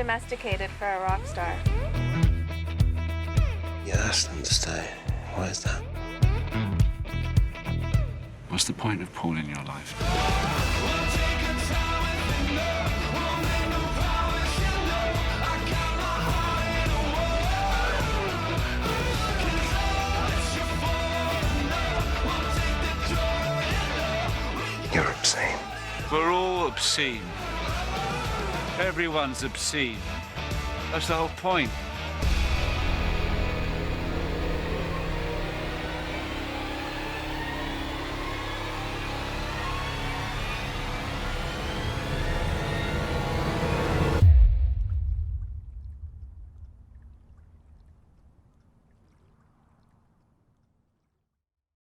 domesticated for a rock star. You asked them to stay. Why is that? What's the point of Paul in your life? You're obscene. We're all obscene. Everyone's obscene. That's the whole point.